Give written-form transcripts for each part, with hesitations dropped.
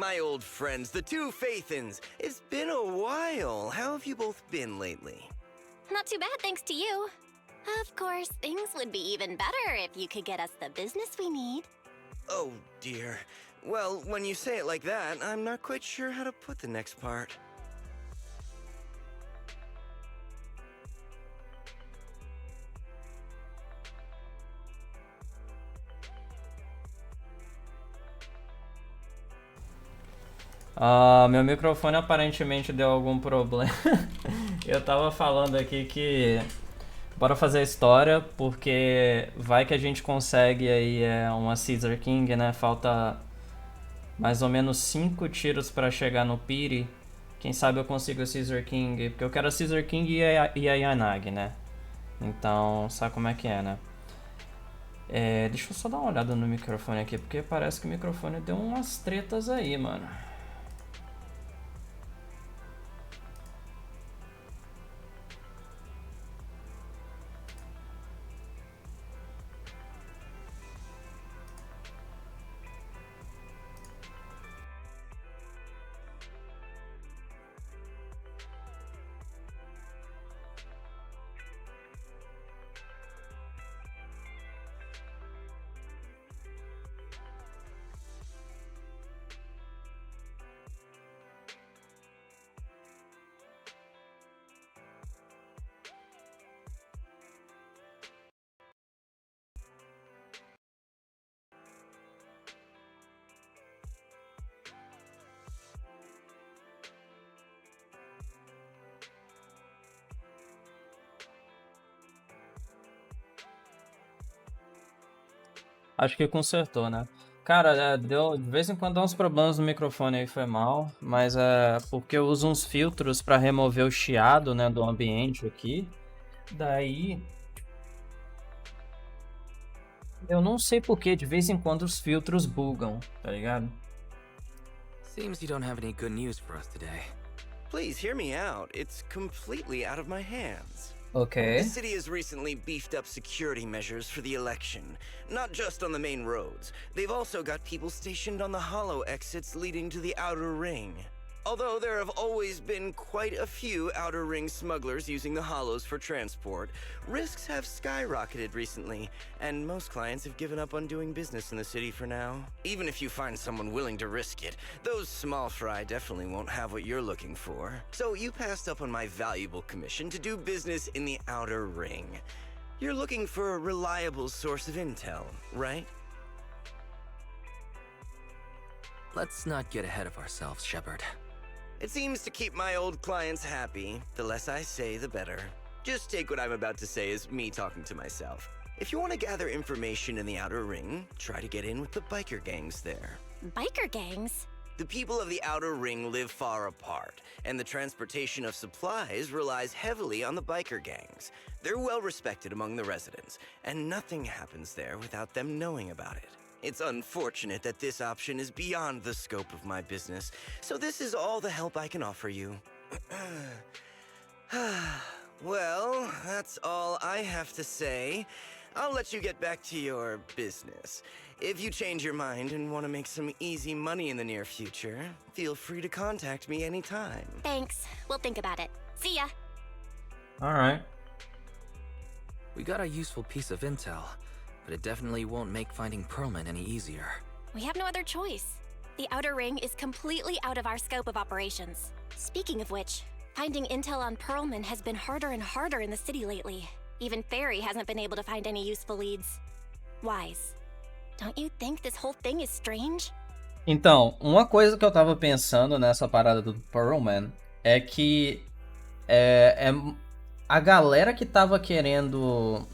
My old friends, the two Faithins. It's been a while. How have you both been lately? Not too bad, thanks to you. Of course, things would be even better if you could get us the business we need. Oh, dear. Well, when you say it like that, I'm not quite sure how to put the next part. Meu microfone aparentemente deu algum problema. Eu tava falando aqui que bora fazer a história, porque vai que a gente consegue aí uma Caesar King, né? Falta mais ou menos 5 tiros pra chegar no Piri. Quem sabe eu consigo a Caesar King, porque eu quero a Caesar King e a Yanagi, né? Então, sabe como é que é, né? Deixa eu só dar uma olhada no microfone aqui, porque parece que o microfone deu umas tretas aí, mano. Acho que consertou, né? Cara, deu, de vez em quando dá uns problemas no microfone aí, foi mal, mas é porque eu uso uns filtros pra remover o chiado, né, do ambiente aqui. Daí eu não sei por que de vez em quando os filtros bugam, tá ligado? Seems you don't have any good news for us today. Please hear me out. It's completely out of my hands. Ok. The city has recently beefed up security measures for the election, not just on the main roads. They've also got people stationed on the hollow exits leading to the outer ring. Although there have always been quite a few outer ring smugglers using the hollows for transport, risks have skyrocketed recently, and most clients have given up on doing business in the city for now. Even if you find someone willing to risk it, those small fry definitely won't have what you're looking for. So you passed up on my valuable commission to do business in the outer ring. You're looking for a reliable source of intel, right? Let's not get ahead of ourselves, Shepard. It seems to keep my old clients happy. The less I say, the better. Just take what I'm about to say as me talking to myself. If you want to gather information in the outer ring, try to get in with the biker gangs there. Biker gangs? The people of the outer ring live far apart, and the transportation of supplies relies heavily on the biker gangs. They're well respected among the residents, and nothing happens there without them knowing about it. It's unfortunate that this option is beyond the scope of my business, so this is all the help I can offer you. Well, that's all I have to say. I'll let you get back to your business. If you change your mind and want to make some easy money in the near future, feel free to contact me anytime. Thanks. We'll think about it. See ya. Alright. We got a useful piece of intel, but it definitely won't make finding Perlman any easier. We have no other choice. The Outer Ring is completely out of our scope of operations. Speaking of which, finding intel on Perlman has been harder and harder in the city lately. Even Fairy hasn't been able to find any useful leads. Wise, don't you think this whole thing is strange? Então, uma coisa que eu tava pensando nessa parada do Perlman é que a galera que tava querendo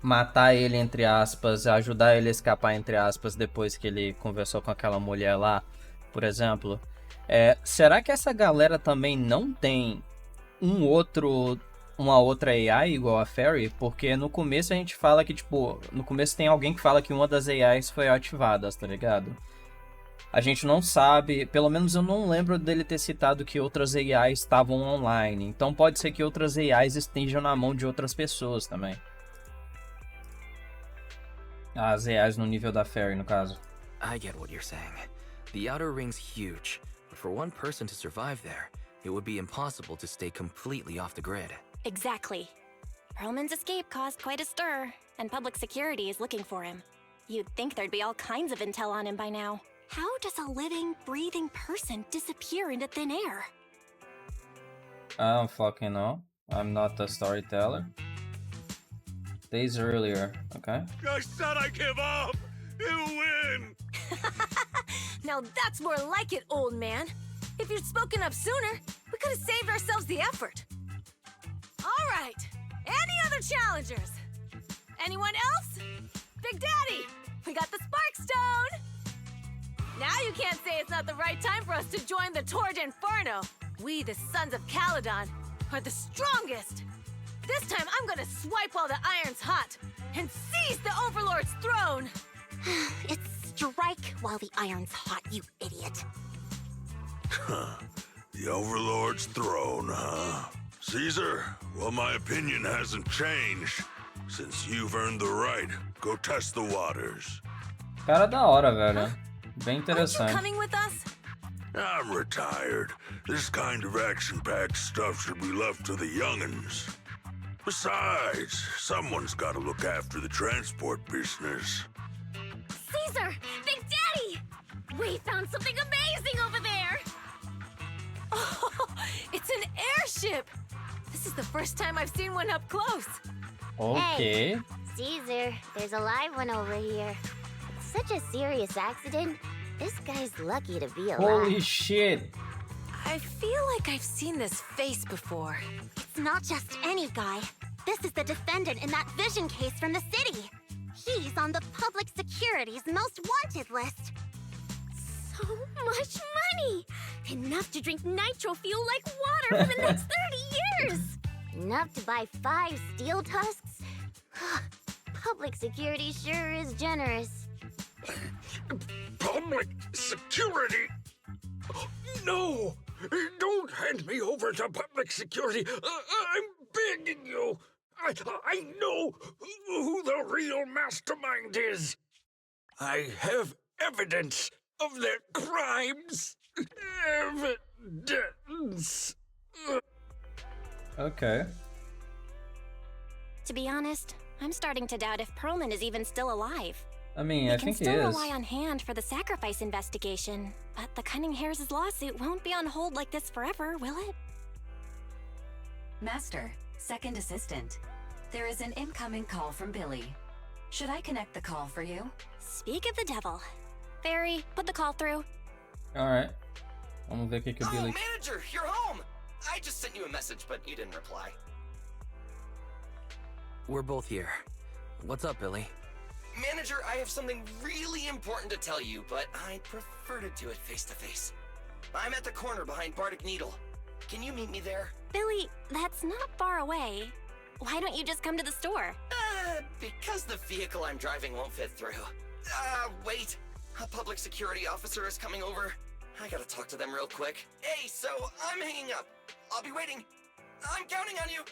matar ele, entre aspas, ajudar ele a escapar, entre aspas, depois que ele conversou com aquela mulher lá, por exemplo, será que essa galera também não tem uma outra AI igual a Fairy? Porque no começo a gente fala que, tipo, no começo tem alguém que fala que uma das AIs foi ativada, tá ligado? A gente não sabe, pelo menos eu não lembro dele ter citado que outras AIs estavam online, então pode ser que outras AIs estejam na mão de outras pessoas também. As AIs no nível da Fairy, no caso. I get what you're saying. The outer ring's huge, but for one person to survive there, it would be impossible to stay completely off the grid. Exactly. Perlman's escape caused quite a stir, and public security is looking for him. You'd think there'd be all kinds of intel on him by now. How does a living, breathing person disappear into thin air? I don't fucking know. I'm not a storyteller. Days earlier, okay? I said I give up! You win! Now that's more like it, old man. If you'd spoken up sooner, we could have saved ourselves the effort. All right. Any other challengers? Anyone else? Big Daddy, we got the Spark Stone! Now you can't say it's not the right time for us to join the Torrid Inferno. We, the Sons of Caledon, are the strongest. This time I'm gonna swipe while the iron's hot and seize the Overlord's throne. It's strike while the iron's hot, you idiot. The Overlord's throne, huh? Caesar, well, my opinion hasn't changed. Since you've earned the right, go test the waters. Cara da hora, velho. Bem Aren't you interessante. coming with us? I'm retired. This kind of action-packed stuff should be left to the young'uns. Besides, someone's got to look after the transport business. Caesar! Big Daddy! We found something amazing over there! Oh, it's an airship! This is the first time I've seen one up close. Ok. Caesar, there's a live one over here. It's such a serious accident. This guy's lucky to be alive. Holy shit. I feel like I've seen this face before. It's not just any guy. This is the defendant in that vision case from the city. He's on the public security's most wanted list. So much money! Enough to drink nitro fuel like water for the next 30 years! Enough to buy 5 steel tusks? Public security sure is generous. Public security? No! Don't hand me over to public security! I'm begging you! I know who the real mastermind is! I have evidence of their crimes! Evidence! Ok. To be honest, I'm starting to doubt if Perlman is even still alive. I mean, We I can think he still is. rely on Hand for the sacrifice investigation, but the Cunning Hares' lawsuit won't be on hold like this forever, will it? Master, second assistant. There is an incoming call from Billy. Should I connect the call for you? Speak of the devil. Fairy, put the call through. Alright. Vamos ver o que o Oh, Billy... manager, you're home! I just sent you a message, but you didn't reply. We're both here. What's up, Billy? Manager, I have something really important to tell you, but I'd prefer to do it face-to-face. I'm at the corner behind Bardic Needle. Can you meet me there? Billy, that's not far away. Why don't you just come to the store? Because the vehicle I'm driving won't fit through. Wait. A public security officer is coming over. I gotta talk to them real quick. Hey, so I'm hanging up. I'll be waiting. I'm counting on you.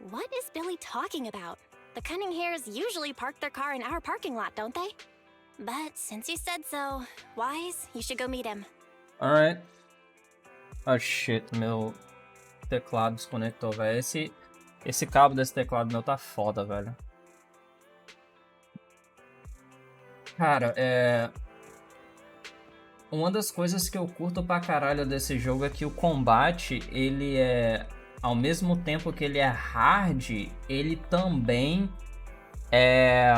What is Billy talking about? The Cunning Hares usually park their car in our parking lot, don't they? But since you said so, Wise, you should go meet him. Alright. Oh shit, meu teclado desconectou, velho. Esse cabo desse teclado meu tá foda, velho. Cara, uma das coisas que eu curto pra caralho desse jogo é que o combate, ele é... Ao mesmo tempo que ele é hard, ele também é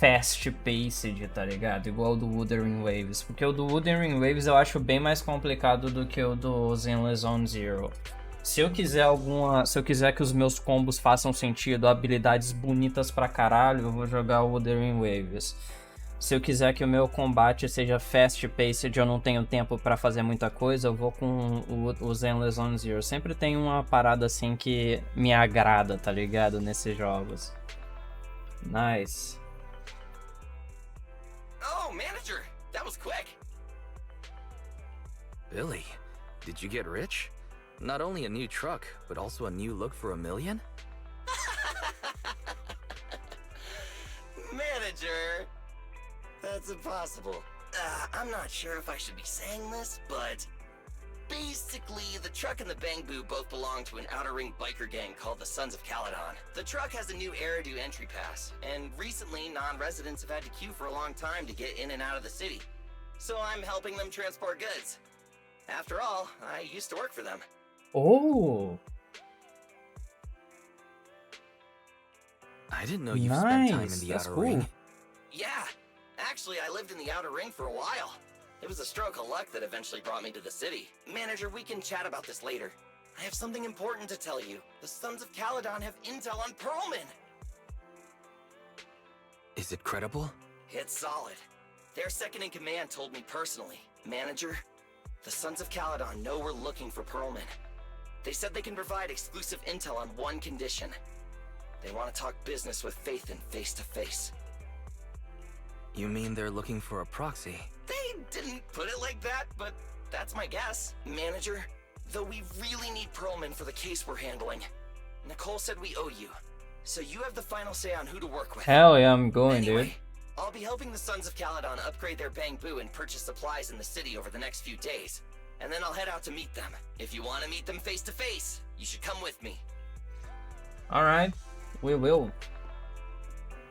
fast-paced, tá ligado? Igual o do Wuthering Waves. Porque o do Wuthering Waves eu acho bem mais complicado do que o do Zenless Zone Zero. Se eu quiser que os meus combos façam sentido, habilidades bonitas pra caralho, eu vou jogar o Wuthering Waves. Se eu quiser que o meu combate seja fast-paced e eu não tenho tempo pra fazer muita coisa, eu vou com o Zenless Zone Zero. Sempre tem uma parada assim que me agrada, tá ligado? Nesses jogos. Nice. Oh, manager, that was quick. Billy, did you get rich? Not only a new truck, but also a new look for $1 million? Manager, that's impossible. I'm not sure if I should be saying this, but basically, the truck and the Bang Boo both belong to an outer ring biker gang called the Sons of Caledon. The truck has a new Eridu entry pass, and recently non-residents have had to queue for a long time to get in and out of the city. So I'm helping them transport goods. After all, I used to work for them. Oh, I didn't know you spent time in nice. the That's outer cool. ring. Yeah, actually I lived in the outer ring for a while. It was a stroke of luck that eventually brought me to the city. Manager, we can chat about this later. I have something important to tell you. The Sons of Caledon have intel on Pearlman. Is it credible? It's solid. Their second-in-command told me personally. Manager, the Sons of Caledon know we're looking for Pearlman. They said they can provide exclusive intel on one condition. They want to talk business with Faith and face-to-face. You mean they're looking for a proxy? They didn't put it like that, but that's my guess. Manager, though we really need Pearlman for the case we're handling. Nicole said we owe you, so you have the final say on who to work with. Hell yeah, I'm going, Anyway, dude. I'll be helping the Sons of Caledon upgrade their Bang Boo and purchase supplies in the city over the next few days. And then I'll head out to meet them. If you want to meet them face to face, you should come with me. Alright, we will.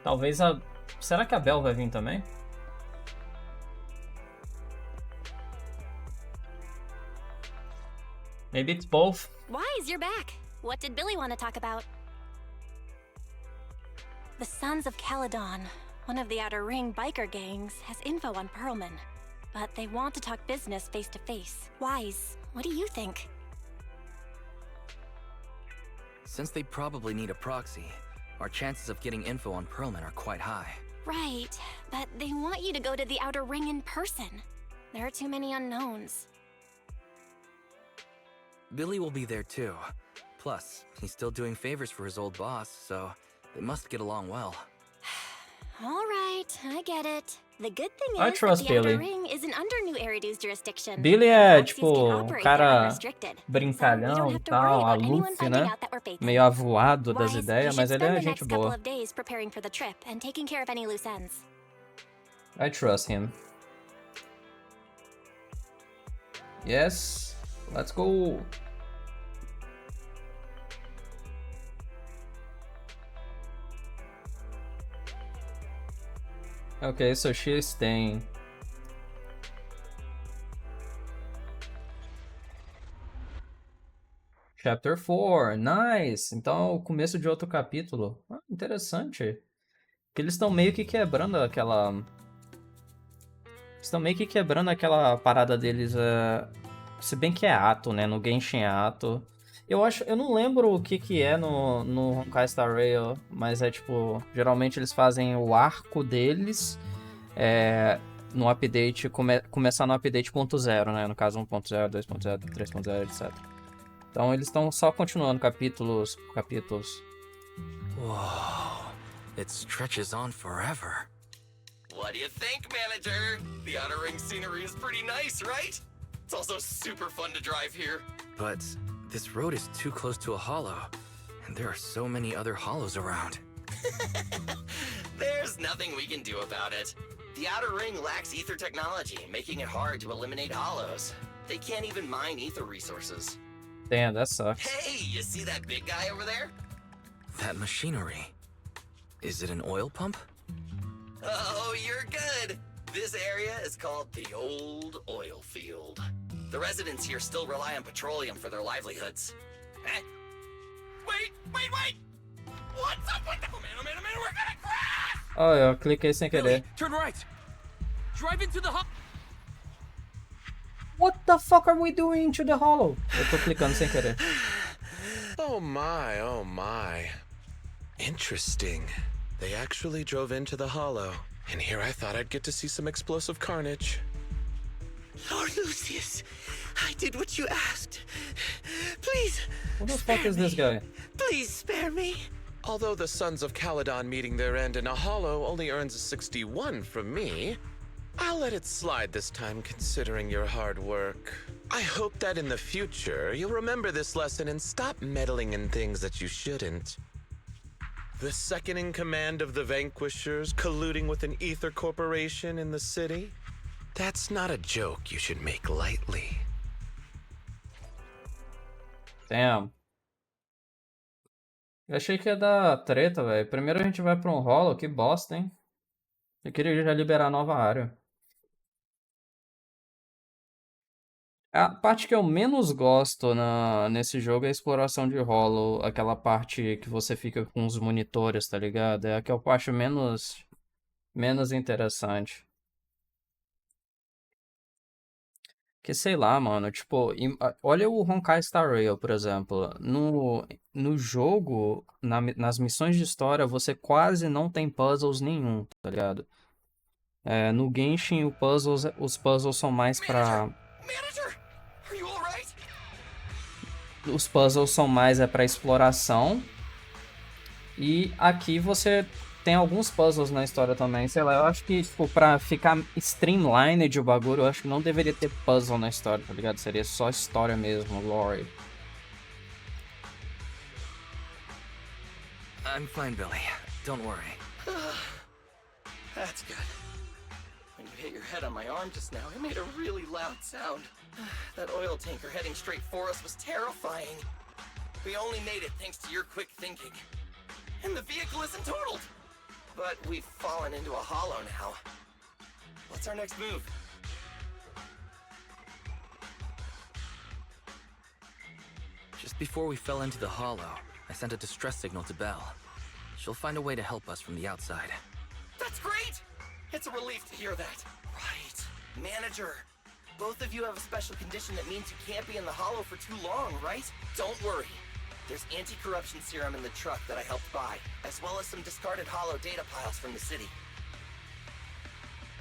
Talvez a... Será que a Belle vai vir também? Maybe it's both. Wise, you're back. What did Billy want to talk about? The Sons of Caledon, one of the Outer Ring biker gangs, has info on Pearlman. But they want to talk business face to face. Wise, what do you think? Since they probably need a proxy, our chances of getting info on Pearlman are quite high. Right, but they want you to go to the Outer Ring in person. There are too many unknowns. Billy will be there too. Plus, he's still doing favors for his old boss, so they must get along well. All right, I get it. The good thing I is trust that the Outer Billy. Ring isn't under New Eridu's jurisdiction. Billy é, Proxies tipo, can um operate there cara unrestricted. So we brincalhão don't e have to worry tal, about anyone aloof, finding né? out that we're faithful. Meio avoado das Wise, ideias, you mas should ele spend é the next gente couple boa. of days preparing for the trip and taking care of any loose ends. I trust him. Yes, let's go. Okay, so she's staying. Chapter 4, nice! Então, o começo de outro capítulo. Ah, interessante. Que eles estão meio que quebrando aquela... Estão meio que quebrando aquela parada deles, se bem que é ato, né? No Genshin é ato. Eu não lembro o que é no Honkai Star Rail, mas é tipo... Geralmente eles fazem o arco deles no update, começar no update 1.0, né? No caso 1.0, 2.0, 3.0, etc. Então eles estão só continuando capítulos. Whoa, it stretches on forever. What do you think, Manager? The Outer Ring scenery is pretty nice, right? It's also super fun to drive here. But this road is too close to a hollow, and there are so many other hollows around. There's nothing we can do about it. The Outer Ring lacks ether technology, making it hard to eliminate hollows. They can't even mine ether resources. Damn, that sucks. Hey, you see that big guy over there? That machinery. Is it an oil pump? Oh, you're good. This area is called the Old Oil Field. The residents here still rely on petroleum for their livelihoods. Eh? Wait! What's up with the... Oh man, we're gonna crash! Oh, eu cliquei sem querer. Turn right! Drive into the What the fuck are we doing to the hollow? Eu tô clicando sem querer. Oh my. Interesting. They actually drove into the hollow. And here I thought I'd get to see some explosive carnage. Lord Lucius, I did what you asked. Please, Who the fuck is this guy? please spare me. Although the Sons of Caledon meeting their end in a hollow only earns a 61 from me, I'll let it slide this time considering your hard work. I hope that in the future you'll remember this lesson and stop meddling in things that you shouldn't. The second in command of the Vanquishers colluding with an ether corporation in the city? That's not a joke you should make lightly. Damn. Eu achei que ia dar treta, velho. Primeiro a gente vai pra um rolo, que bosta, hein? Eu queria já liberar a nova área. A parte que eu menos gosto nesse jogo é a exploração de rolo. Aquela parte que você fica com os monitores, tá ligado? É a que eu acho menos interessante. Que sei lá, mano, tipo, olha o Honkai Star Rail, por exemplo. No jogo, nas missões de história, você quase não tem puzzles nenhum, tá ligado? No Genshin, os puzzles são mais pra... Manager! Are you alright? Os puzzles são mais pra exploração. E aqui você tem alguns puzzles na história também. Sei lá, eu acho que, tipo, pra ficar streamlined o bagulho, eu acho que não deveria ter puzzle na história, tá ligado? Seria só história mesmo, lore. I'm fine, Billy. Don't worry. That's good. When you hit your head on my arm just now, it made a really loud sound. That oil tanker heading straight for us was terrifying. We only made it thanks to your quick thinking. And the vehicle isn't totaled. But we've fallen into a hollow now. What's our next move? Just before we fell into the hollow, I sent a distress signal to Belle. She'll find a way to help us from the outside. That's great! It's a relief to hear that. Right. Manager, both of you have a special condition that means you can't be in the hollow for too long, right? Don't worry. There's anti-corruption serum in the truck that I helped buy, as well as some discarded hollow data piles from the city.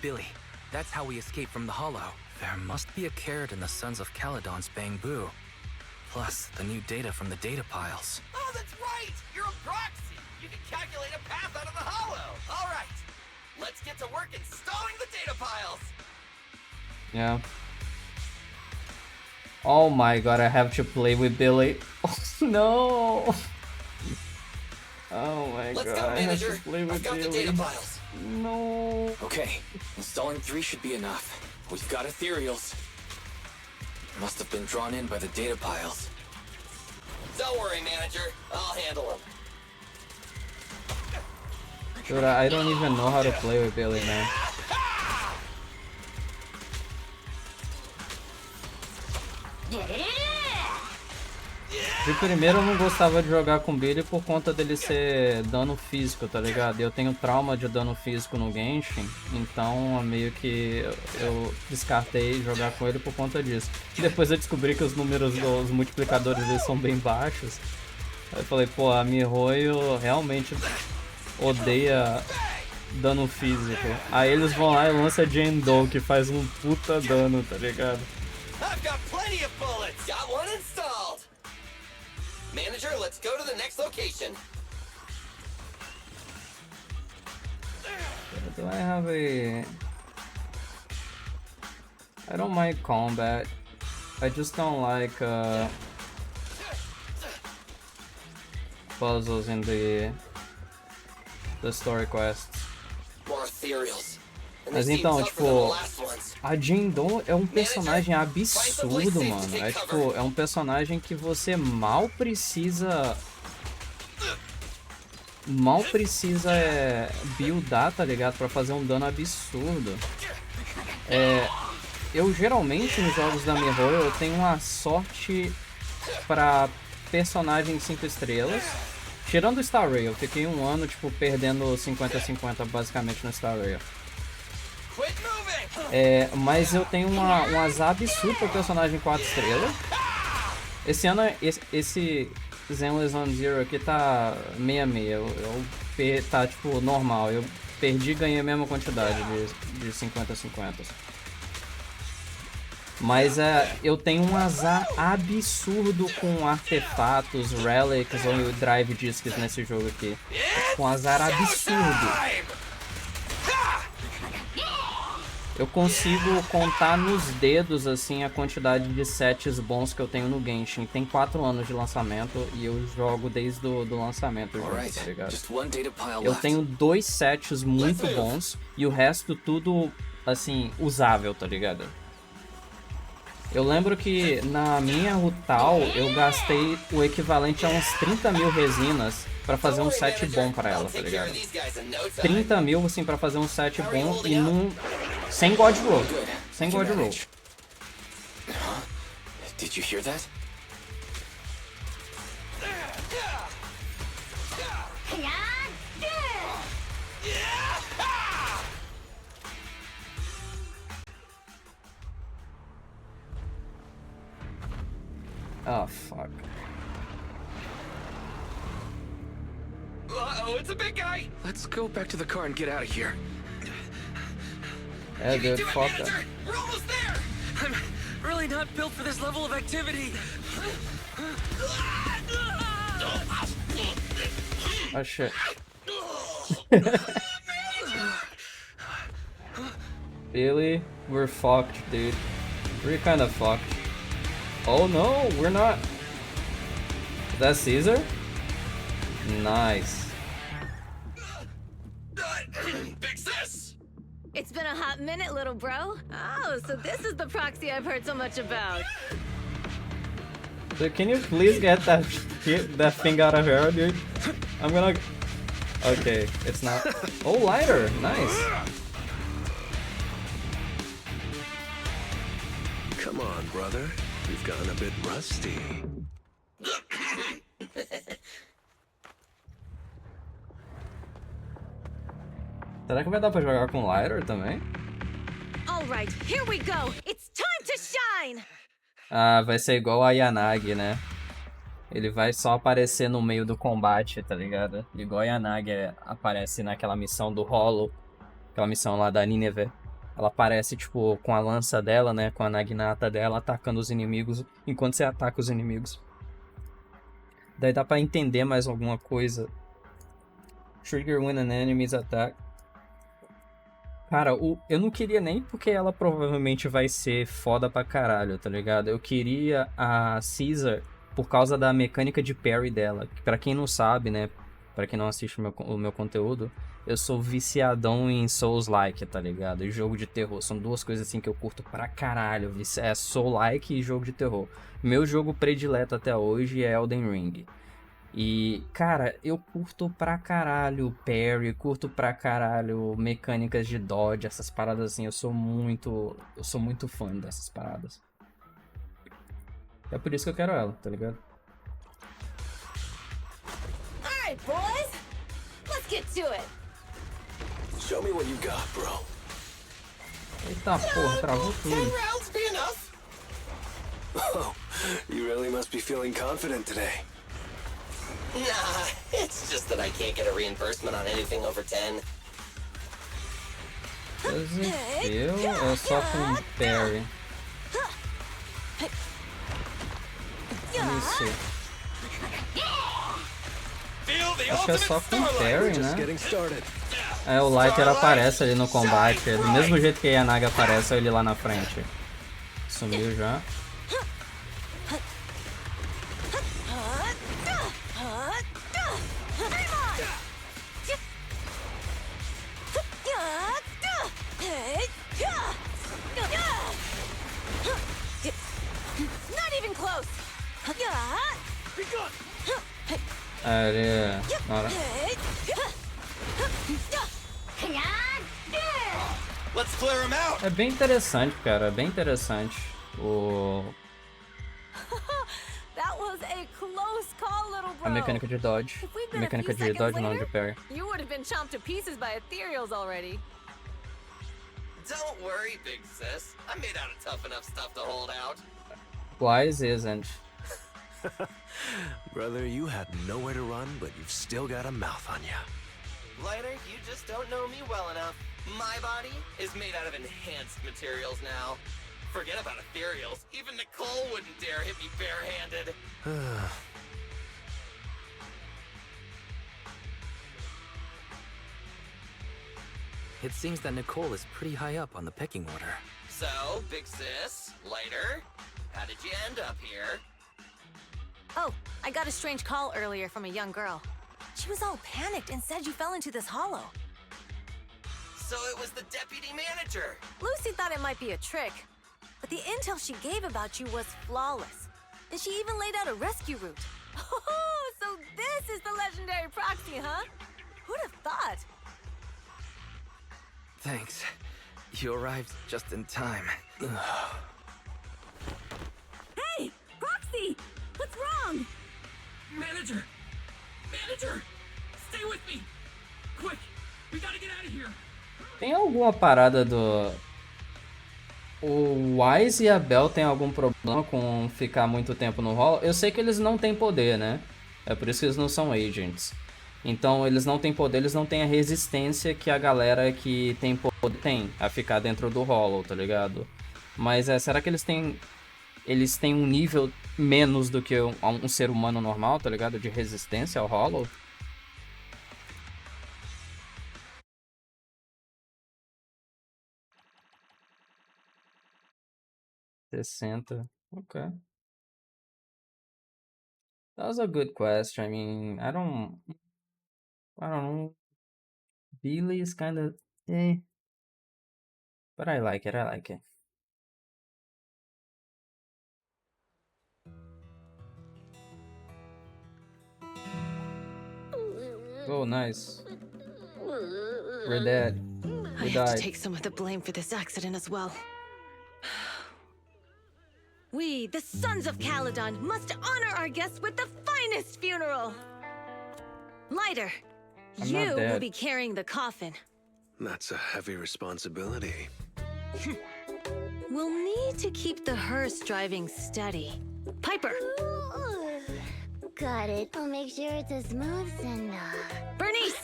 Billy, that's how we escaped from the hollow. There must be a carrot in the Sons of Caledon's bamboo. Plus, the new data from the data piles. Oh, that's right! You're a proxy! You can calculate a path out of the hollow! All right! Let's get to work installing the data piles! Yeah. Oh my god, I have to play with Billy. Oh, no! Oh my Let's god, go, I have manager. to play with I've got Billy. the data piles. No! Okay, installing 3 should be enough. We've got ethereals. Must have been drawn in by the data piles. Don't worry, manager. I'll handle them. Dude, I don't even know how to play with Billy, man. De primeiro eu não gostava de jogar com Billy por conta dele ser dano físico, tá ligado? Eu tenho trauma de dano físico no Genshin, então meio que eu descartei jogar com ele por conta disso. Depois eu descobri que os números dos multiplicadores dele são bem baixos. Aí eu falei, pô, a Mihoyo realmente odeia dano físico. Aí eles vão lá e lançam a Jendo, que faz um puta dano, tá ligado? I've got plenty of bullets. Got one installed. Manager, let's go to the next location. Do I have a... I don't mind combat. I just don't like puzzles in the story quests. More ethereals. Mas então, tipo, a Jindon é um personagem absurdo, mano. É tipo, é um personagem que você mal precisa buildar, tá ligado? Pra fazer um dano absurdo. Eu geralmente nos jogos da Mihoyo eu tenho uma sorte pra personagem 5 estrelas. Tirando o Star Rail, eu fiquei um ano, tipo, perdendo 50-50 basicamente no Star Rail. Mas eu tenho um azar absurdo pro personagem 4 estrelas. Esse ano, esse Zenless on Zero aqui tá 6-6. Tá tipo normal. Eu perdi e ganhei a mesma quantidade de 50-50. Mas eu tenho um azar absurdo com artefatos, relics ou drive discs nesse jogo aqui. Um azar absurdo. Eu consigo contar nos dedos, assim, a quantidade de sets bons que eu tenho no Genshin. Tem 4 anos de lançamento e eu jogo desde o lançamento, tá ligado? Eu tenho 2 sets muito bons e o resto tudo assim, usável, tá ligado? Eu lembro que na minha Rutal eu gastei o equivalente a uns 30 mil resinas pra fazer um set bom pra ela, tá ligado? 30 mil, assim, pra fazer um set bom e sem God Roll. Sem God Roll. Did you hear that? Oh, fuck. Uh-oh, it's a big guy! Let's go back to the car and get out of here. Yeah, dude, fuck that. We're almost there! I'm really not built for this level of activity. Oh, shit. Really? We're fucked, dude. We're kind of fucked. Oh no, we're not. Is that Caesar? Nice. Big sis! It's been a hot minute, little bro. Oh, so this is the proxy I've heard so much about. Dude, can you please get that thing out of here, dude? I'm gonna... Okay, it's not... Oh, lighter! Nice! Come on, brother. You've gotten a bit rusty. Será que vai dar pra jogar com lighter também? All right, here we go. It's time to shine. Ah, vai ser igual a Yanagi, né? Ele vai só aparecer no meio do combate, tá ligado? Igual a Yanagi aparece naquela missão do Hollow. Aquela missão lá da Nineveh. Ela aparece, tipo, com a lança dela, né? Com a naginata dela, atacando os inimigos. Enquanto você ataca os inimigos. Daí dá pra entender mais alguma coisa. Trigger when an enemy's attack. Cara, eu não queria nem porque ela provavelmente vai ser foda pra caralho, tá ligado? Eu queria a Caesar por causa da mecânica de parry dela. Pra quem não sabe, né? Pra quem não assiste o meu conteúdo, eu sou viciadão em Souls-like, tá ligado? E jogo de terror. São duas coisas assim que eu curto pra caralho. É Soul-like e jogo de terror. Meu jogo predileto até hoje é Elden Ring. E, cara, eu curto pra caralho parry, curto pra caralho mecânicas de dodge, essas paradas assim. Eu sou muito fã dessas paradas. É por isso que eu quero ela, tá ligado? Alright, boys. Let's get to it. Show me what you got, bro. Eita porra, travou tudo. rounds be enough? Oh, you really must be feeling confident today. Nah, it's just that I can't get a reimbursement on anything over 10. Desafio é só com parry. Isso. Acho que é só com parry, né? É, o Lighter aparece ali no combate. É do mesmo jeito que a Yanagi aparece ele lá na frente. Sumiu já. Not even close. É, ele... Let's clear him out. É bem interessante, cara. É bem interessante. That was a close call, little bro. A mecânica de dodge. A mecânica de dodge não, de parry. You would have been chomped to pieces by ethereals already. Don't worry, big sis. I'm made out of tough enough stuff to hold out. Wise isn't. Brother, you have nowhere to run, but you've still got a mouth on ya. Lighter, you just don't know me well enough. My body is made out of enhanced materials now. Forget about ethereals. Even Nicole wouldn't dare hit me barehanded. It seems that Nicole is pretty high up on the pecking order. So, big sis, Lighter, how did you end up here? Oh, I got a strange call earlier from a young girl. She was all panicked and said you fell into this hollow. So it was the deputy manager. Lucy thought it might be a trick, but the intel she gave about you was flawless. And she even laid out a rescue route. Oh, so this is the legendary proxy, huh? Who'd have thought? Thanks. You arrived just in time. Hey, Proxy! What's wrong? Manager! Manager! Stay with me! Quick! We gotta get out of here! Tem alguma parada do... O Wise e a Belle tem algum problema com ficar muito tempo no holo? Eu sei que eles não têm poder, né? É por isso que eles não são agents. Então eles não têm poder, eles não têm a resistência que a galera que tem poder tem a ficar dentro do holo, tá ligado? Mas será que eles têm um nível menos do que um ser humano normal, tá ligado? De resistência ao holo? Okay. That was a good question. I mean, I don't know. Billy is kind of but I like it. Oh, nice. We're dead. I have to take some of the blame for this accident as well. We, the Sons of Caledon, must honor our guests with the finest funeral! Lighter, you will be carrying the coffin. That's a heavy responsibility. We'll need to keep the hearse driving steady. Piper! Got it. I'll make sure it's as smooth and... Bernice!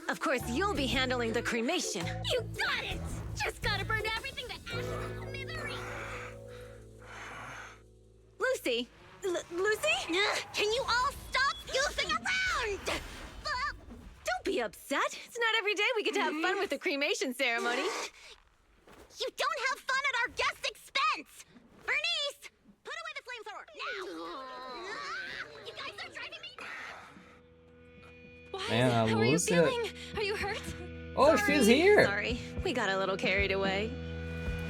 Of course, you'll be handling the cremation. You got it! Just gotta burn everything to ashes and smithereens! Lucy? Lucy? Can you all stop goofing around? Don't be upset. It's not every day we get to have fun with the cremation ceremony. You don't have fun at our guest's expense! Bernice! Put away the flamethrower, now! You guys are driving me... Man, How are you feeling? Are you hurt? Oh, she's here! Sorry, we got a little carried away.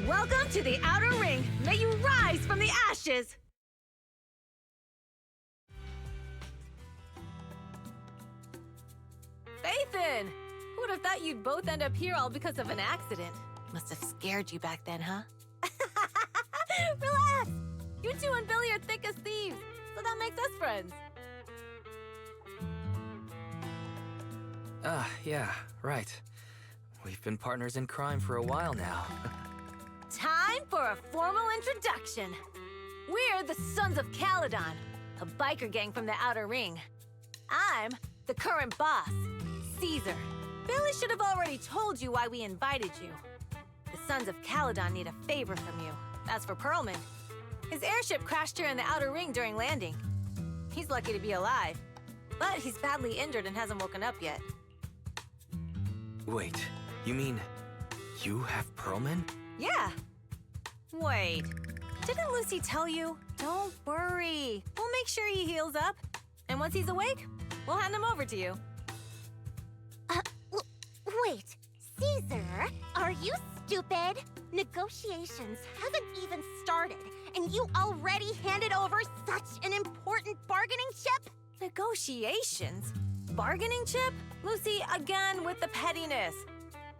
Welcome to the Outer Ring. May you rise from the ashes! Faithin! Who would have thought you'd both end up here all because of an accident? Must have scared you back then, huh? Relax! You two and Billy are thick as thieves, so that makes us friends. Yeah, right. We've been partners in crime for a while now. Time for a formal introduction. We're the Sons of Caledon, a biker gang from the Outer Ring. I'm the current boss, Caesar. Billy should have already told you why we invited you. The Sons of Caledon need a favor from you. That's for Perlman. His airship crashed here in the Outer Ring during landing. He's lucky to be alive, but he's badly injured and hasn't woken up yet. Wait, you mean you have Perlman? Yeah. Wait, didn't Lucy tell you? Don't worry. We'll make sure he heals up. And once he's awake, we'll hand him over to you. Wait, Caesar, are you stupid? Negotiations haven't even started, and you already handed over such an important bargaining chip? Negotiations? Bargaining chip? Lucy, again with the pettiness.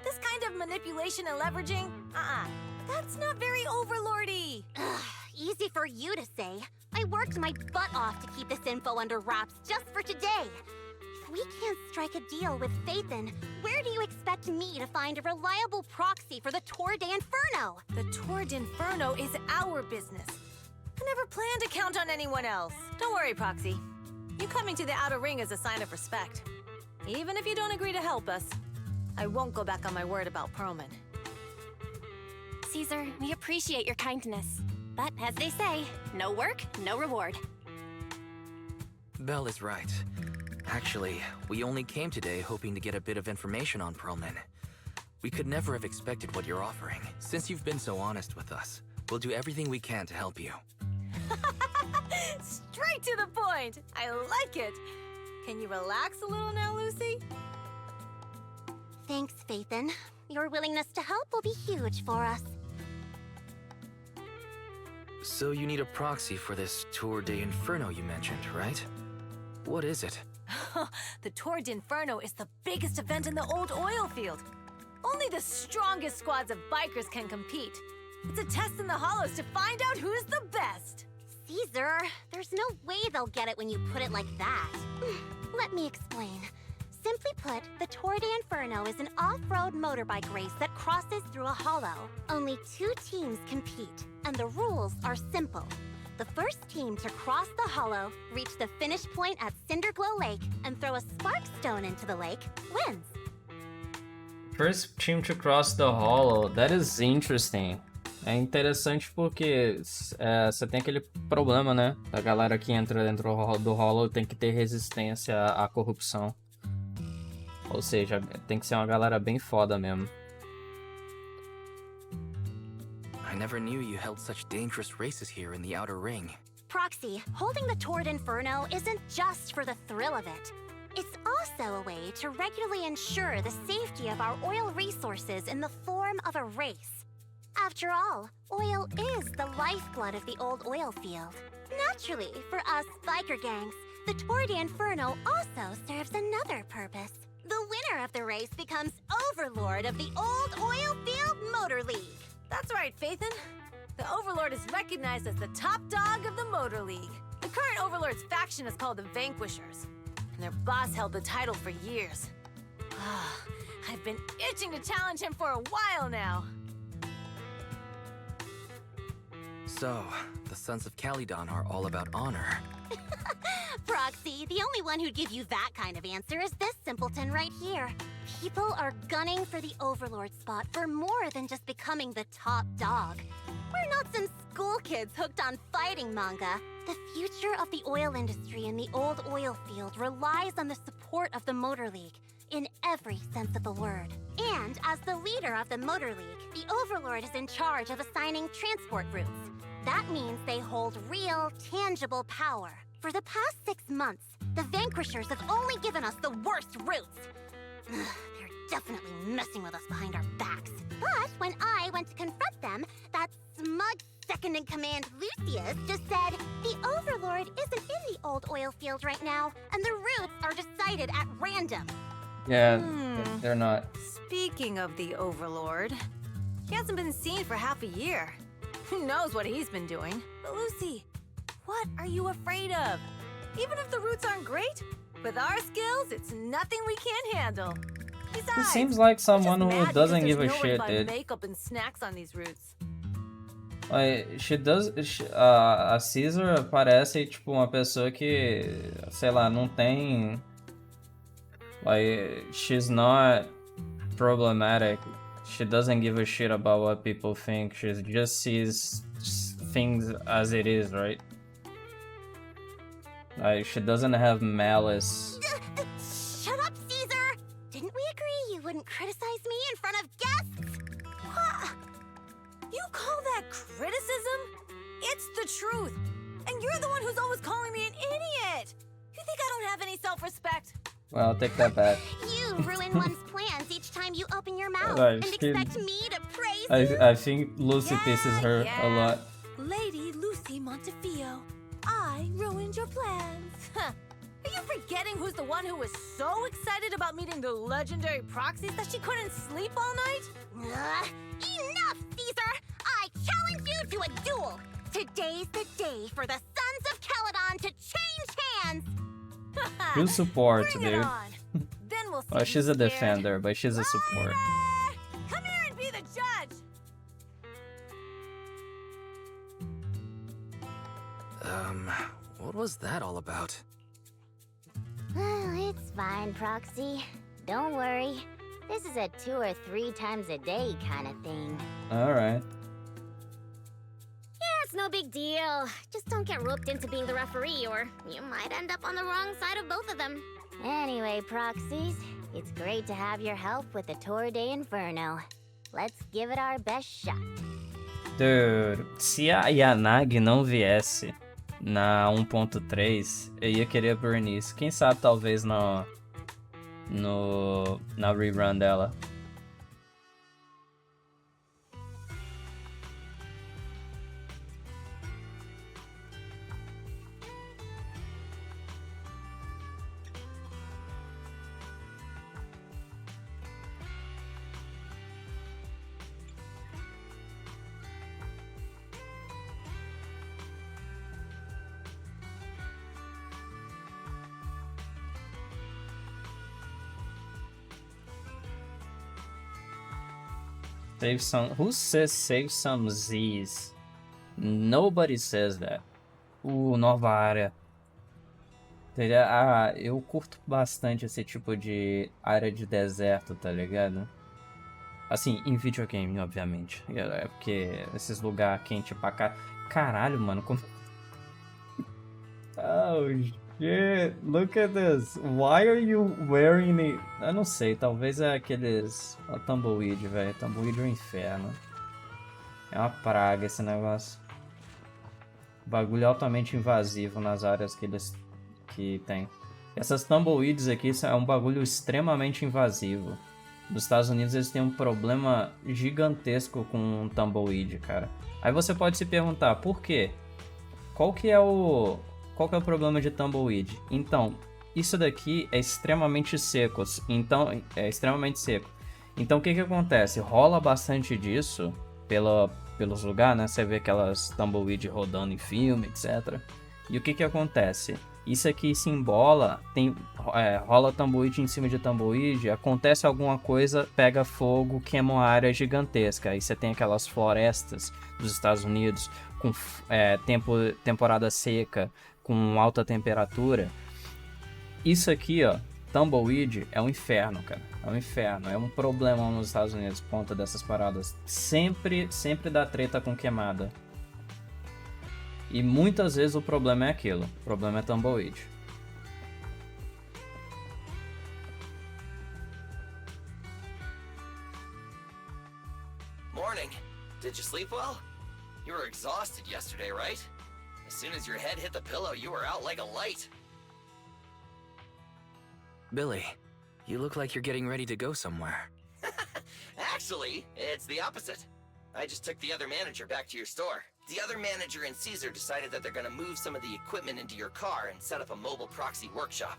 This kind of manipulation and leveraging? That's not very overlordy. Easy for you to say. I worked my butt off to keep this info under wraps just for today. If we can't strike a deal with Faithin, where do you expect me to find a reliable proxy for the Tour d'Inferno? The Tour d'Inferno is our business. I never planned to count on anyone else. Don't worry, Proxy. You coming to the Outer Ring is a sign of respect. Even if you don't agree to help us, I won't go back on my word about Perlman. Caesar, we appreciate your kindness. But as they say, no work, no reward. Belle is right. Actually, we only came today hoping to get a bit of information on Perlman. We could never have expected what you're offering. Since you've been so honest with us, we'll do everything we can to help you. Straight to the point! I like it! Can you relax a little now, Lucy? Thanks, Phaethon. Your willingness to help will be huge for us. So you need a proxy for this Tour de Inferno you mentioned, right? What is it? The Tour d'Inferno is the biggest event in the old oil field. Only the strongest squads of bikers can compete. It's a test in the hollows to find out who's the best. Caesar, there's no way they'll get it when you put it like that. Let me explain. Simply put, the Tour de Inferno is an off-road motorbike race that crosses through a hollow. Only 2 teams compete, and the rules are simple. The first team to cross the hollow, reach the finish point at Cinderglow Lake, and throw a spark stone into the lake, wins. First team to cross the hollow, that is interesting. É interessante porque você tem aquele problema, né? A galera que entra dentro do hollow tem que ter resistência à corrupção. Ou seja, tem que ser uma galera bem foda mesmo. I never knew you held such dangerous races here in the Outer Ring. Proxy, holding the Tour d'Inferno isn't just for the thrill of it. It's also a way to regularly ensure the safety of our oil resources in the form of a race. After all, oil is the lifeblood of the old oil field. Naturally, for us biker gangs, the Tour d'Inferno also serves another purpose. The winner of the race becomes overlord of the old oil field Motor League. That's right, Phaethon. The Overlord is recognized as the top dog of the Motor League. The current Overlord's faction is called the Vanquishers, and their boss held the title for years. I've been itching to challenge him for a while now. So, the Sons of Calydon are all about honor. Proxy, the only one who'd give you that kind of answer is this simpleton right here. People are gunning for the Overlord spot for more than just becoming the top dog. We're not some school kids hooked on fighting manga. The future of the oil industry in the old oil field relies on the support of the Motor League, in every sense of the word. And as the leader of the Motor League, the Overlord is in charge of assigning transport routes. That means they hold real, tangible power. For the past 6 months, the Vanquishers have only given us the worst routes. They're definitely messing with us behind our backs. But when I went to confront them, that smug second-in-command Lucius just said, the Overlord isn't in the old oil field right now, and the routes are decided at random. Yeah, they're not. Speaking of the Overlord, he hasn't been seen for half a year. Who knows what he's been doing? But Lucy, what are you afraid of? Even if the routes aren't great, with our skills, it's nothing we can't handle. Besides, He seems like someone we're just who mad doesn't because give a there's nowhere shit, to buy dude. makeup and snacks on these routes. A Caesar parece tipo uma pessoa que, sei lá, não tem. Like, she's not problematic. She doesn't give a shit about what people think. She just sees things as it is, right? Like, she doesn't have malice. Shut up, Caesar! Didn't we agree you wouldn't criticize me in front of guests? What? You call that criticism? It's the truth. And you're the one who's always calling me an idiot. You think I don't have any self-respect? Well, I'll take that back. You ruin one's plans each time you open your mouth Right, and she- expect me to praise you. I think Lucy pisses her a lot. Lady Lucy Montefiore, I ruined your plans. Huh. Are you forgetting who's the one who was so excited about meeting the legendary proxies that she couldn't sleep all night? Enough, Caesar! I challenge you to a duel! Today's the day for the Sons of Calydon to change hands! She'll support, Bring it dude. on. Then we'll see Well, she's a who's scared. defender, but she's a support. Come here and be the judge. What was that all about? It's fine, Proxy. Don't worry. This is a 2 or 3 times a day kind of thing. Alright. Yeah, it's no big deal. Just don't get roped into being the referee, or you might end up on the wrong side of both of them. Anyway, Proxies, it's great to have your help with the Tour de Inferno. Let's give it our best shot. Dude, se a Yanagi não viesse na 1.3, eu ia querer Bernice. Quem sabe talvez na rerun dela. Save some. Who says save some Z's? Nobody says that. Nova área. Eu curto bastante esse tipo de área de deserto, tá ligado? Assim, em videogame, obviamente. É porque esses lugares quentes pra cá. Caralho, mano. Como... Oh, shit. Look at this. Why are you wearing it? Eu não sei. Talvez é aqueles... O tumbleweed, velho. Tumbleweed é um inferno. É uma praga esse negócio. Bagulho altamente invasivo nas áreas que eles... que tem. Essas tumbleweeds aqui é um bagulho extremamente invasivo. Nos Estados Unidos eles têm um problema gigantesco com tumbleweed, cara. Aí você pode se perguntar, por quê? Qual que é o problema de tumbleweed? Então, isso daqui é extremamente seco. Então, Então, o que acontece? Rola bastante disso pelos lugares, né? Você vê aquelas tumbleweed rodando em filme, etc. E o que acontece? Isso aqui se embola, rola tumbleweed em cima de tumbleweed, acontece alguma coisa, pega fogo, queima uma área gigantesca. Aí você tem aquelas florestas dos Estados Unidos com temporada seca, com alta temperatura. Isso aqui, ó, tumbleweed é um inferno, cara. É um inferno, é um problema nos Estados Unidos por conta dessas paradas. Sempre dá treta com queimada. E muitas vezes o problema é aquilo. O problema é tumbleweed. Morning. Did you sleep well? You were exhausted yesterday, right? As soon as your head hit the pillow, you were out like a light. Billy, you look like you're getting ready to go somewhere. Actually, it's the opposite. I just took the other manager back to your store. The other manager and Caesar decided that they're gonna move some of the equipment into your car and set up a mobile proxy workshop.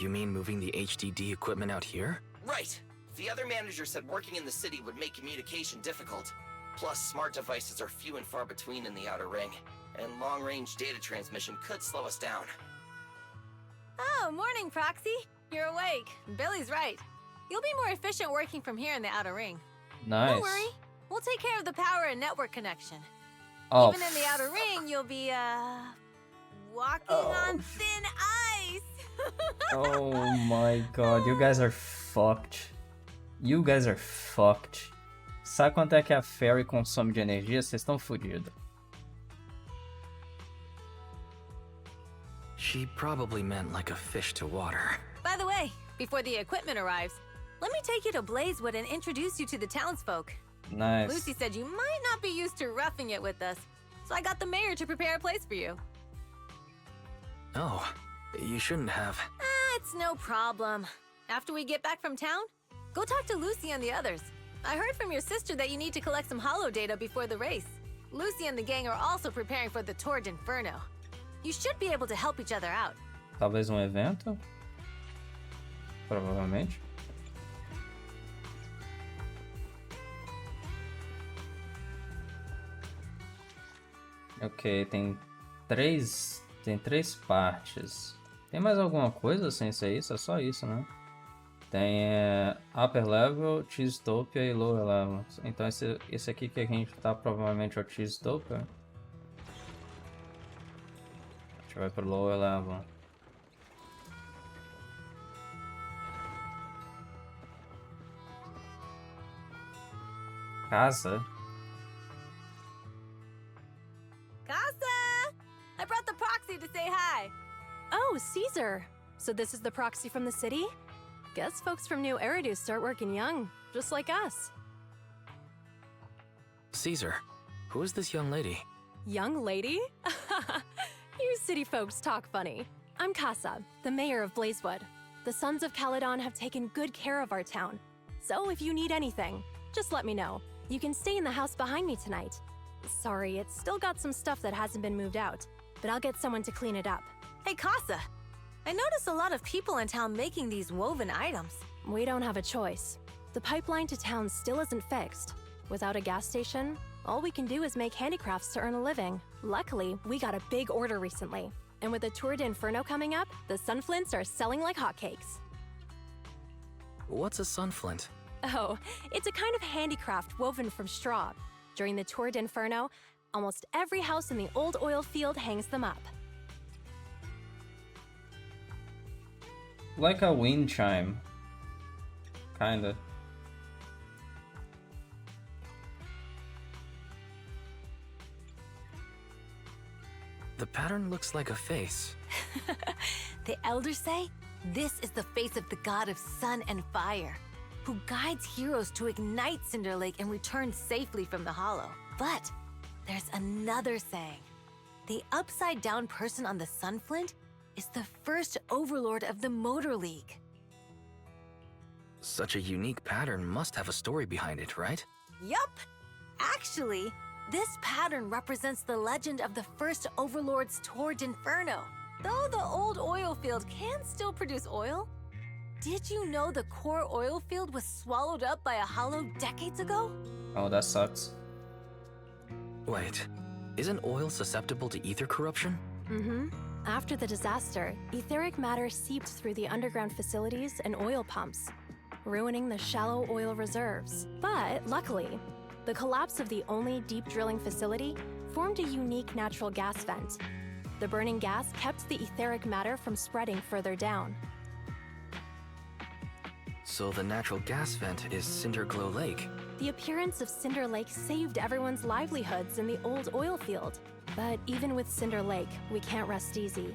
You mean moving the HDD equipment out here? Right. The other manager said working in the city would make communication difficult. Plus, smart devices are few and far between in the Outer Ring, and long-range data transmission could slow us down. Oh, morning, Proxy. You're awake. Billy's right. You'll be more efficient working from here in the Outer Ring. Nice. Don't worry. We'll take care of the power and network connection. Oh. Even in the Outer Ring, you'll be, walking on thin ice. Oh my god, you guys are fucked. You guys are fucked. Sabe quanto é que a Fairy consome de energia? Vocês estão fodidos. She probably meant like a fish to water. By the way, before the equipment arrives, let me take you to Blazewood and introduce you to the townsfolk. Nice. Lucy said you might not be used to roughing it with us, so I got the mayor to prepare a place for you. Oh, you shouldn't have. It's no problem. After we get back from town, go talk to Lucy and the others. I heard from your sister that you need to collect some holo data before the race. Lucy and the gang are also preparing for the Torrid Inferno. You should be able to help each other out. Talvez evento? Provavelmente. Ok, tem três partes. Tem mais alguma coisa sem ser isso? É só isso, né? Tem Upper Level, Cheesetopia e Lower Level. Então esse aqui que a gente tá provavelmente é o Cheesetopia. A gente vai pro Lower Level. Casa? Casa! I brought the proxy to say hi. Oh, Caesar. So this is the proxy from the city? Guess folks from New Eridu start working young, just like us. Caesar, who is this young lady? Young lady? You city folks talk funny. I'm Casa, the mayor of Blazewood. the Sons of Caledon have taken good care of our town. So if you need anything, just let me know. You can stay in the house behind me tonight. Sorry, it's still got some stuff that hasn't been moved out, but I'll get someone to clean it up. Hey, Casa. I noticed a lot of people in town making these woven items. We don't have a choice. The pipeline to town still isn't fixed. Without a gas station, all we can do is make handicrafts to earn a living. Luckily, we got a big order recently. And with the Tour d'Inferno coming up, the sunflints are selling like hotcakes. What's a sunflint? Oh, it's a kind of handicraft woven from straw. During the Tour d'Inferno, almost every house in the old oil field hangs them up. Like a wind chime. Kinda. The pattern looks like a face. The elders say this is the face of the god of sun and fire, who guides heroes to ignite Cinder Lake and return safely from the hollow. But there's another saying. The upside-down person on the sunflint is the first overlord of the Motor League. Such a unique pattern must have a story behind it, right? Yup! Actually, this pattern represents the legend of the first overlord's Tour d'Inferno. Though the old oil field can still produce oil, did you know the core oil field was swallowed up by a hollow decades ago? Oh, that sucks. Wait, isn't oil susceptible to ether corruption? Mm-hmm. After the disaster, etheric matter seeped through the underground facilities and oil pumps, ruining the shallow oil reserves. But luckily, the collapse of the only deep drilling facility formed a unique natural gas vent. The burning gas kept the etheric matter from spreading further down. So the natural gas vent is Cinderglow Lake. The appearance of Cinder Lake saved everyone's livelihoods in the old oil field. But even with Cinder Lake, we can't rest easy.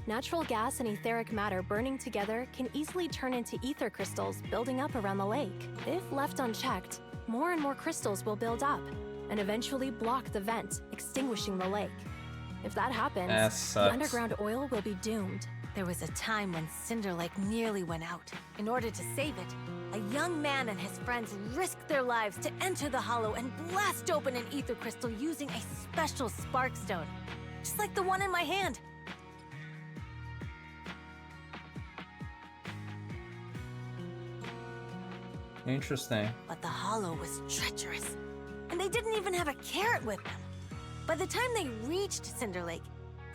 Natural gas and etheric matter burning together can easily turn into ether crystals building up around the lake. If left unchecked, more and more crystals will build up and eventually block the vent, extinguishing the lake. If that happens, the underground oil will be doomed. There was a time when Cinder Lake nearly went out. In order to save it, a young man and his friends risked their lives to enter the hollow and blast open an ether crystal using a special spark stone, just like the one in my hand. Interesting. But the hollow was treacherous, and they didn't even have a carrot with them. By the time they reached Cinder Lake,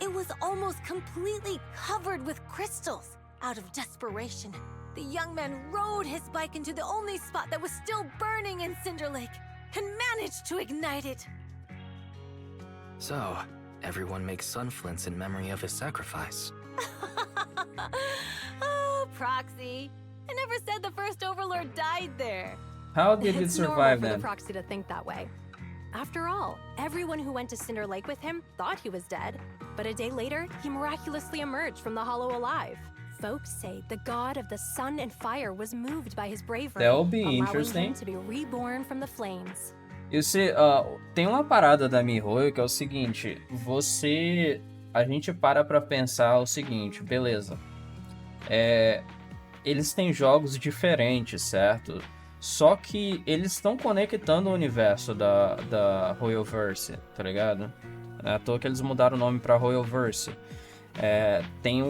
it was almost completely covered with crystals. Out of desperation, the young man rode his bike into the only spot that was still burning in Cinder Lake and managed to ignite it. So, everyone makes sunflints in memory of his sacrifice. Oh, Proxy. I never said the first Overlord died there. How did it It's survive normal for then? the Proxy to think that way. After all, everyone who went to Cinder Lake with him thought he was dead, but a day later, he miraculously emerged from the hollow alive. Folks say the god of the sun and fire was moved by his bravery, That'll be allowing interesting. him to be reborn from the flames. Tem uma parada da MiHoYo que é o seguinte, a gente para pra pensar o seguinte, beleza, eles têm jogos diferentes, certo? Só que eles estão conectando o universo da Royalverse, tá ligado? Não é à toa que eles mudaram o nome pra Royalverse. Tem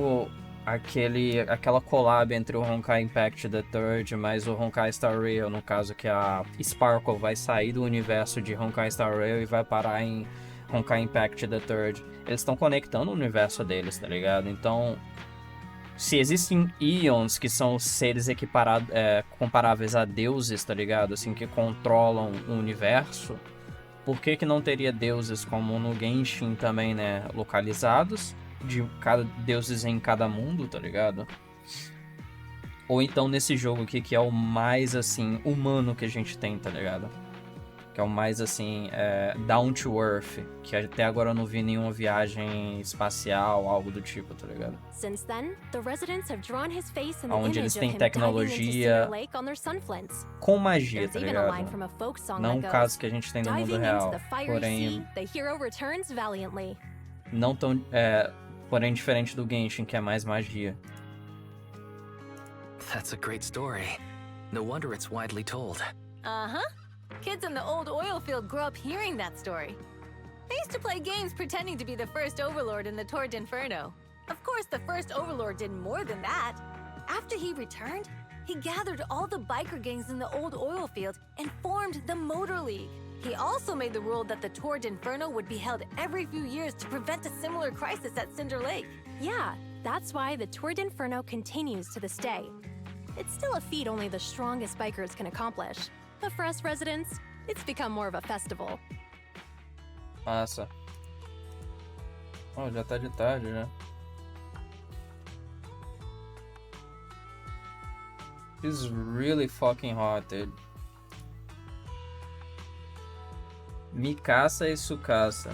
aquela collab entre o Honkai Impact the Third mais o Honkai Star Rail, no caso que a Sparkle vai sair do universo de Honkai Star Rail e vai parar em Honkai Impact the Third. Eles estão conectando o universo deles, tá ligado? Então, se existem Eons, que são seres comparáveis a deuses, tá ligado? Assim, que controlam o universo, por que não teria deuses como no Genshin também, né? Localizados, de deuses em cada mundo, tá ligado? Ou então nesse jogo aqui, que é o mais, assim, humano que a gente tem, tá ligado? Que é o mais, assim, down to earth, que até agora eu não vi nenhuma viagem espacial, algo do tipo, tá ligado? Since then, the residents have drawn his face in the Onde image eles of têm him diving into tecnologia Cinder Lake on their sunflints. com magia, There's tá even a line ligado? from a folk song Não o that caso goes, que a gente tem no mundo "Diving real, into the fiery porém sea, the hero returns valiantly." não tão, porém diferente do Genshin, que é mais magia. That's a great story. No wonder it's widely told. Uh-huh. Kids in the old oil field grew up hearing that story. They used to play games pretending to be the first overlord in the Torrid Inferno. Of course, the first overlord did more than that. After he returned, he gathered all the biker gangs in the old oil field and formed the Motor League. He also made the rule that the Torrid Inferno would be held every few years to prevent a similar crisis at Cinder Lake. Yeah, that's why the Torrid Inferno continues to this day. It's still a feat only the strongest bikers can accomplish. But for us residents, it's become more of a festival. Massa. Oh, já tá de tarde, já. It's really fucking hot, dude. Mikasa e Tsukasa.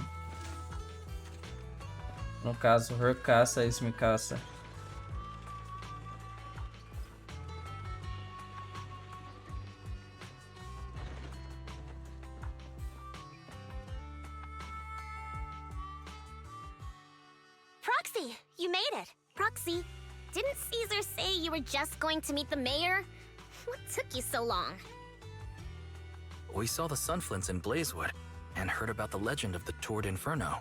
No caso, her casa is Mikasa. Proxy, you made it. Proxy, didn't Caesar say you were just going to meet the mayor? What took you so long? We saw the Sunflints in Blazewood and heard about the legend of the Torrid Inferno.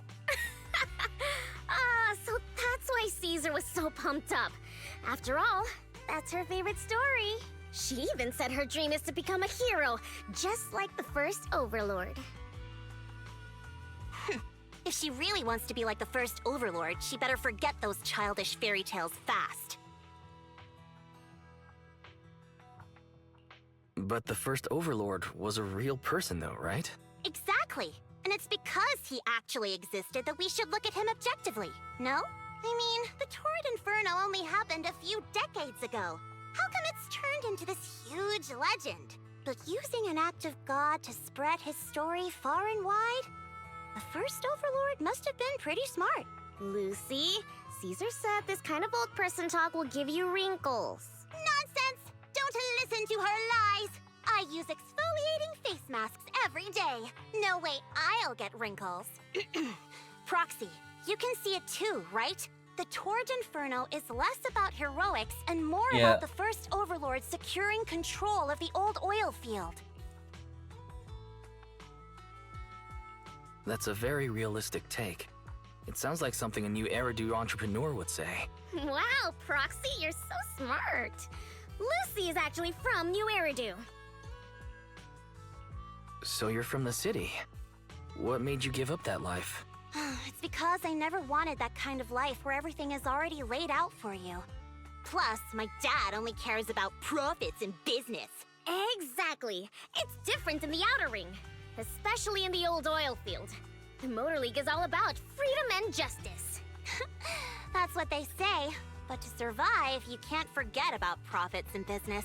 So that's why Caesar was so pumped up. After all, that's her favorite story. She even said her dream is to become a hero, just like the first Overlord. If she really wants to be like the first Overlord, she better forget those childish fairy tales fast. But the first Overlord was a real person though, right? Exactly. And it's because he actually existed that we should look at him objectively, no? I mean, the Torrid Inferno only happened a few decades ago. How come it's turned into this huge legend? But using an act of God to spread his story far and wide? The first Overlord must have been pretty smart. Lucy, Caesar said this kind of old person talk will give you wrinkles. Nonsense! Don't listen to her lies! I use exfoliating face masks every day. No way I'll get wrinkles. Proxy, you can see it too, right? The Torrid Inferno is less about heroics and more about the first Overlord securing control of the old oil field. That's a very realistic take. It sounds like something a new Eridu entrepreneur would say. Wow, Proxy, you're so smart. Lucy is actually from New Eridu. So you're from the city. What made you give up that life? It's because I never wanted that kind of life where everything is already laid out for you. Plus, my dad only cares about profits and business. Exactly. It's different in the Outer Ring, especially in the old oil field. The Motor League is all about freedom and justice. That's what they say. But to survive, you can't forget about profits and business.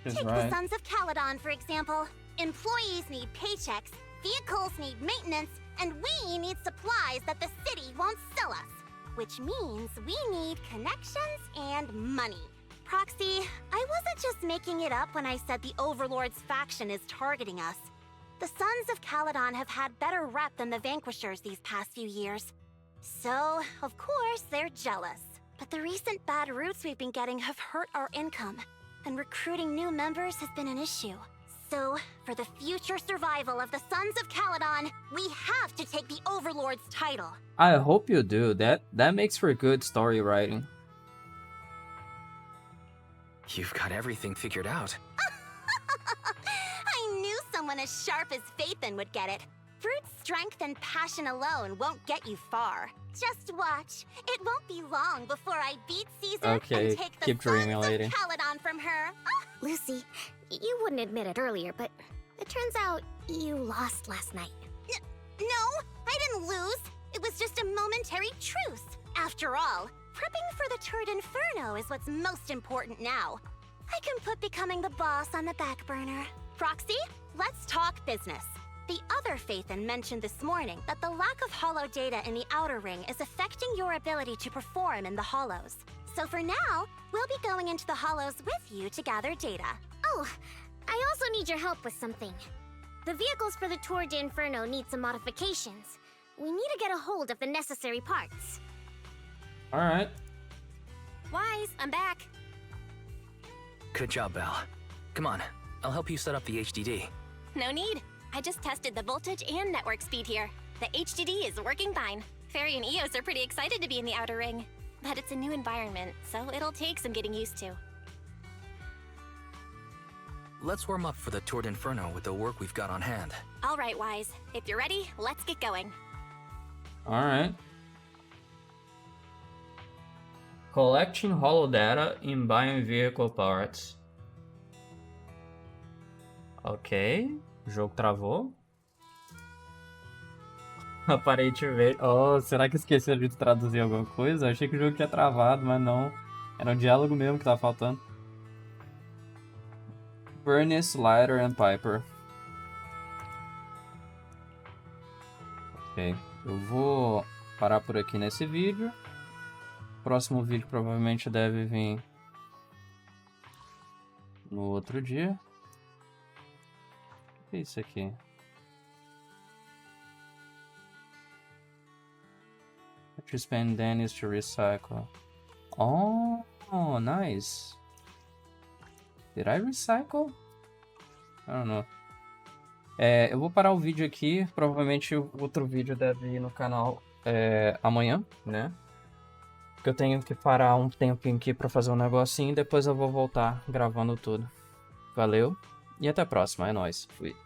Take the Sons of Caledon, for example. Employees need paychecks, vehicles need maintenance, and we need supplies that the city won't sell us. Which means we need connections and money. Proxy, I wasn't just making it up when I said the Overlord's faction is targeting us. The Sons of Caledon have had better rep than the Vanquishers these past few years. So, of course, they're jealous. But the recent bad routes we've been getting have hurt our income, and recruiting new members has been an issue. So, for the future survival of the Sons of Caledon, we have to take the Overlord's title. I hope you do. That makes for good story writing. You've got everything figured out. I knew someone as sharp as Phaethon would get it. Brute strength and passion alone won't get you far. Just watch. It won't be long before I beat Caesar and take the Sons of Caledon from her. Lucy, you wouldn't admit it earlier, but it turns out you lost last night. No, I didn't lose. It was just a momentary truce. After all, prepping for the Torrid Inferno is what's most important now. I can put becoming the boss on the back burner. Proxy, let's talk business. The other Phaethon mentioned this morning that the lack of hollow data in the Outer Ring is affecting your ability to perform in the hollows. So for now, we'll be going into the hollows with you to gather data. Oh, I also need your help with something. The vehicles for the Torrid Inferno need some modifications. We need to get a hold of the necessary parts. Alright. Wise, I'm back. Good job, Belle. Come on, I'll help you set up the HDD. No need. I just tested the voltage and network speed here. The HDD is working fine. Fairy and Eos are pretty excited to be in the Outer Ring. But it's a new environment, so it'll take some getting used to. Let's warm up for the Tour d'Inferno with the work we've got on hand. All right, Wise. If you're ready, let's get going. Alright. Collecting hollow data and buying vehicle parts. Ok. O jogo travou. Aparentemente. Oh, será que esqueceram de traduzir alguma coisa? Eu achei que o jogo tinha travado, mas não. Era um diálogo mesmo que tava faltando. Furnace, Lighter and Piper. Ok. Eu vou parar por aqui nesse vídeo. O próximo vídeo provavelmente deve vir no outro dia. O que é isso aqui? To spend Dennis to recycle. Oh, nice. Did I recycle? I don't know. Eu vou parar o vídeo aqui. Provavelmente o outro vídeo deve ir no canal amanhã, né? Porque eu tenho que parar um tempinho aqui pra fazer um negocinho e depois eu vou voltar gravando tudo. Valeu e até a próxima. É nóis. Fui.